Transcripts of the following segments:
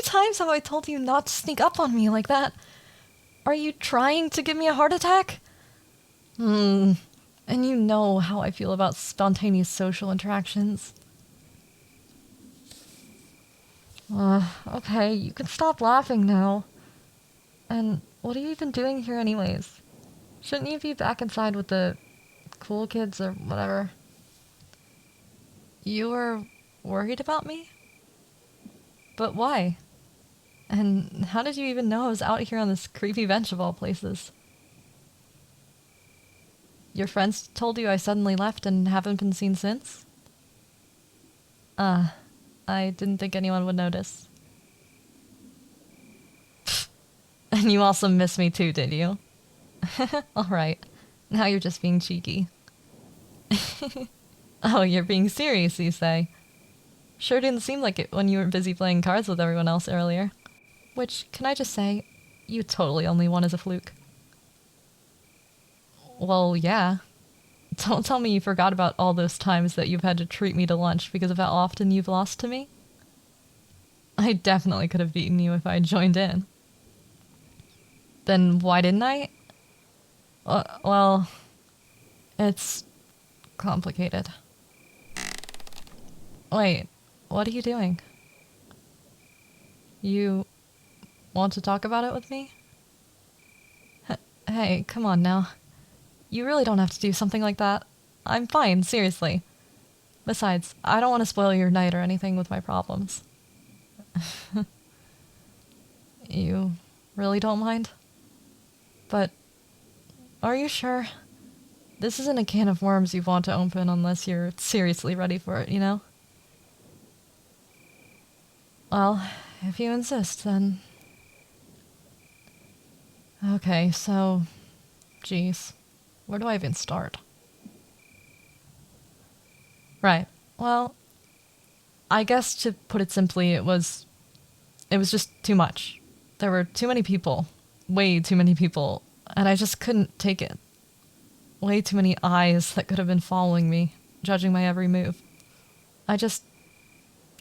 times have I told you not to sneak up on me like that? Are you trying to give me a heart attack? And you know how I feel about spontaneous social interactions. Okay, you can stop laughing now. And what are you even doing here anyways? Shouldn't you be back inside with the cool kids or whatever? You were worried about me? But why? And how did you even know I was out here on this creepy bench of all places? Your friends told you I suddenly left and haven't been seen since? I didn't think anyone would notice. And you also miss me too, did you? Alright, now you're just being cheeky. Oh, you're being serious, you say? Sure didn't seem like it when you were busy playing cards with everyone else earlier. Which, can I just say, you totally only won as a fluke. Well, yeah. Don't tell me you forgot about all those times that you've had to treat me to lunch because of how often you've lost to me. I definitely could have beaten you if I had joined in. Then why didn't I? Well, it's complicated. Wait, what are you doing? You want to talk about it with me? Hey, come on now. You really don't have to do something like that. I'm fine, seriously. Besides, I don't want to spoil your night or anything with my problems. You really don't mind? But, are you sure? This isn't a can of worms you want to open unless you're seriously ready for it, you know? Well, if you insist, then... Okay, so... Geez. Where do I even start? Right. Well, I guess to put it simply, it was just too much. There were too many people. Way too many people. And I just couldn't take it. Way too many eyes that could have been following me, judging my every move. I just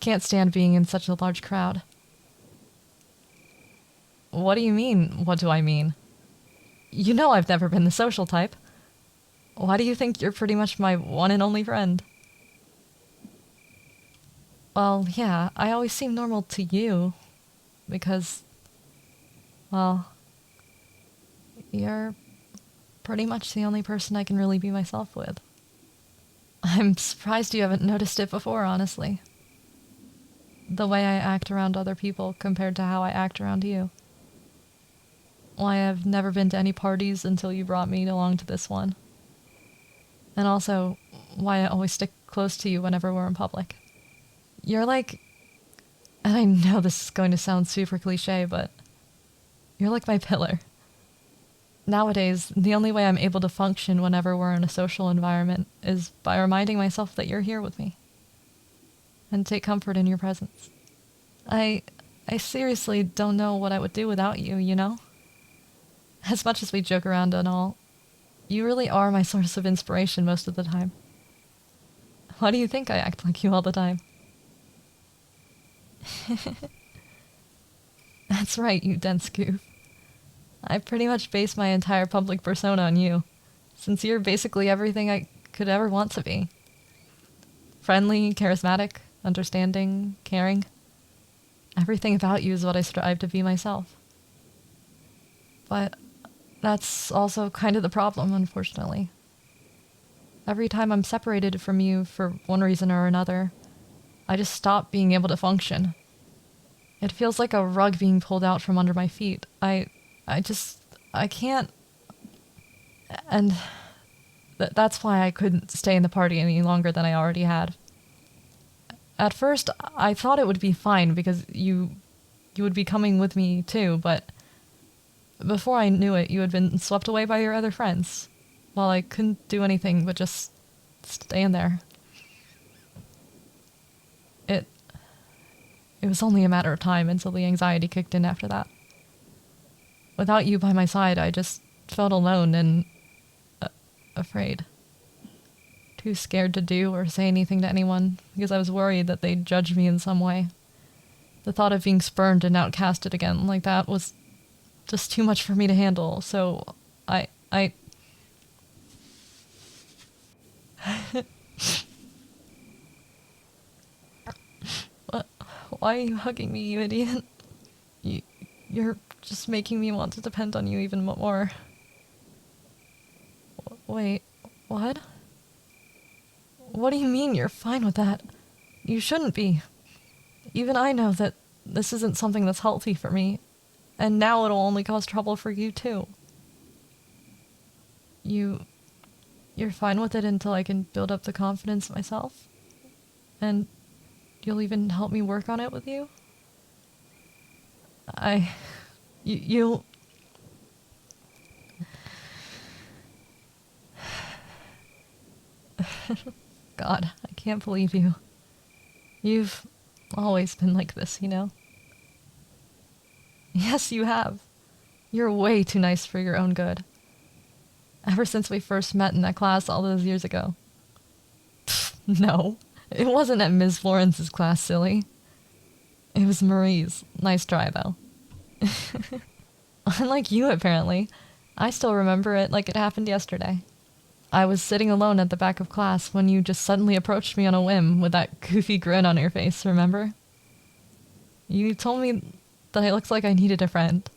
can't stand being in such a large crowd. What do you mean, what do I mean? You know I've never been the social type. Why do you think you're pretty much my one and only friend? Well, yeah, I always seem normal to you. Because, well, you're pretty much the only person I can really be myself with. I'm surprised you haven't noticed it before, honestly. The way I act around other people compared to how I act around you. Why I've never been to any parties until you brought me along to this one. And also, why I always stick close to you whenever we're in public. You're like... And I know this is going to sound super cliche, but... You're like my pillar. Nowadays, the only way I'm able to function whenever we're in a social environment is by reminding myself that you're here with me. And take comfort in your presence. I seriously don't know what I would do without you, you know? As much as we joke around and all, you really are my source of inspiration most of the time. Why do you think I act like you all the time? That's right, you dense goof. I pretty much base my entire public persona on you, since you're basically everything I could ever want to be. Friendly, charismatic, understanding, caring. Everything about you is what I strive to be myself. But that's also kind of the problem, unfortunately. Every time I'm separated from you for one reason or another, I just stop being able to function. It feels like a rug being pulled out from under my feet. I can't... And that's why I couldn't stay in the party any longer than I already had. At first, I thought it would be fine because you would be coming with me too, but before I knew it, you had been swept away by your other friends, while I couldn't do anything but just stand there. It was only a matter of time until the anxiety kicked in after that. Without you by my side, I just felt alone and afraid. Too scared to do or say anything to anyone because I was worried that they'd judge me in some way. The thought of being spurned and outcasted again like that was just too much for me to handle, so I What? Why are you hugging me, you idiot? You're just making me want to depend on you even more. Wait, what? What do you mean you're fine with that? You shouldn't be. Even I know that this isn't something that's healthy for me, and now it'll only cause trouble for you too. You're fine with it until I can build up the confidence myself? And you'll even help me work on it with you? You... God, I can't believe you. You've always been like this, you know? Yes, you have. You're way too nice for your own good. Ever since we first met in that class all those years ago. No, it wasn't at Ms. Florence's class, silly. It was Marie's. Nice try, though. Unlike you, apparently. I still remember it like it happened yesterday. I was sitting alone at the back of class when you just suddenly approached me on a whim with that goofy grin on your face, remember? You told me that I looked like I needed a friend.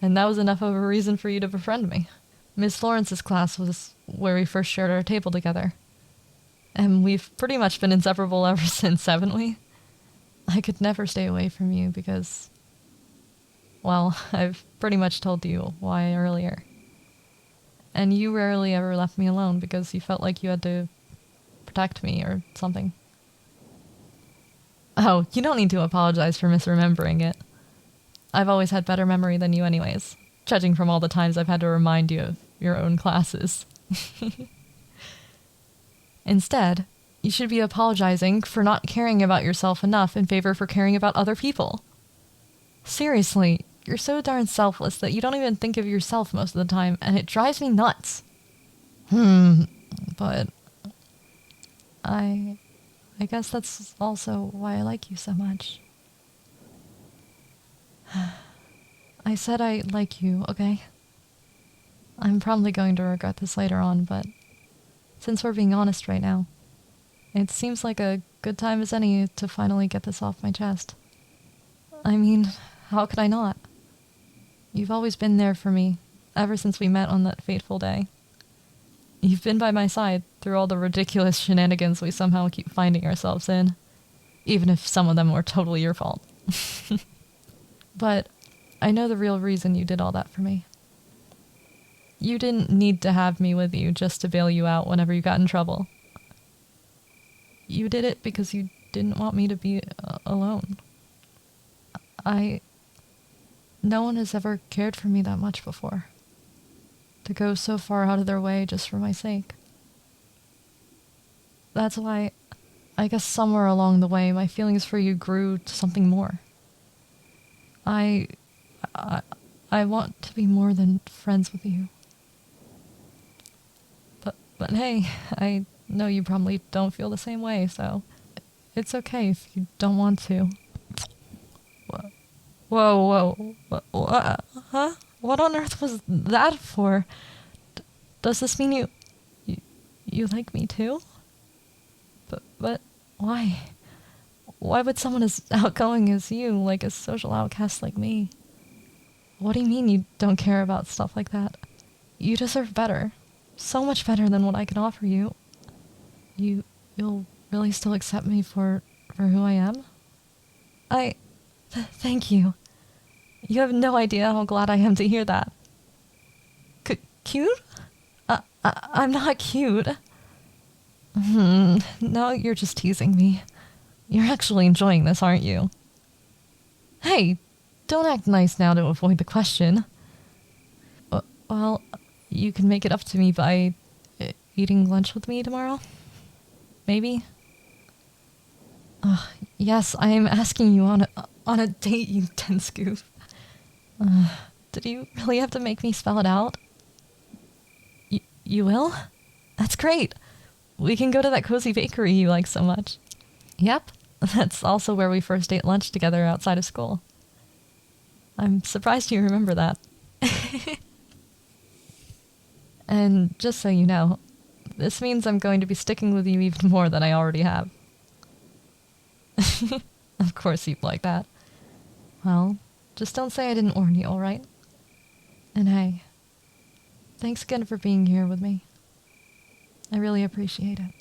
And that was enough of a reason for you to befriend me. Miss Florence's class was where we first shared our table together. And we've pretty much been inseparable ever since, haven't we? I could never stay away from you because... well, I've pretty much told you why earlier. And you rarely ever left me alone because you felt like you had to protect me or something. Oh, you don't need to apologize for misremembering it. I've always had better memory than you anyways, judging from all the times I've had to remind you of your own classes. Instead, you should be apologizing for not caring about yourself enough in favor for caring about other people. Seriously, you're so darn selfless that you don't even think of yourself most of the time, and it drives me nuts. But I guess that's also why I like you so much. I said I like you, okay? I'm probably going to regret this later on, but since we're being honest right now, it seems like a good time as any to finally get this off my chest. I mean, how could I not? You've always been there for me, ever since we met on that fateful day. You've been by my side through all the ridiculous shenanigans we somehow keep finding ourselves in, even if some of them were totally your fault. But I know the real reason you did all that for me. You didn't need to have me with you just to bail you out whenever you got in trouble. You did it because you didn't want me to be alone. No one has ever cared for me that much before. To go so far out of their way just for my sake. That's why, I guess somewhere along the way, my feelings for you grew to something more. I want to be more than friends with you. But hey, I know you probably don't feel the same way, so it's okay if you don't want to. Whoa. Huh? What on earth was that for? Does this mean you like me too? But why? Why would someone as outgoing as you like a social outcast like me? What do you mean you don't care about stuff like that? You deserve better. So much better than what I can offer you. You'll really still accept me for who I am? Thank you. You have no idea how glad I am to hear that. Cute? I'm not cute. No, you're just teasing me. You're actually enjoying this, aren't you? Hey, don't act nice now to avoid the question. Well, you can make it up to me by eating lunch with me tomorrow? Maybe? Yes, I am asking you on a date, you dense goof. Did you really have to make me spell it out? You will? That's great. We can go to that cozy bakery you like so much. Yep, That's also where we first ate lunch together outside of school. I'm surprised you remember that. And just so you know, this means I'm going to be sticking with you even more than I already have. Of course you'd like that. Well, just don't say I didn't warn you, alright? And hey, thanks again for being here with me. I really appreciate it.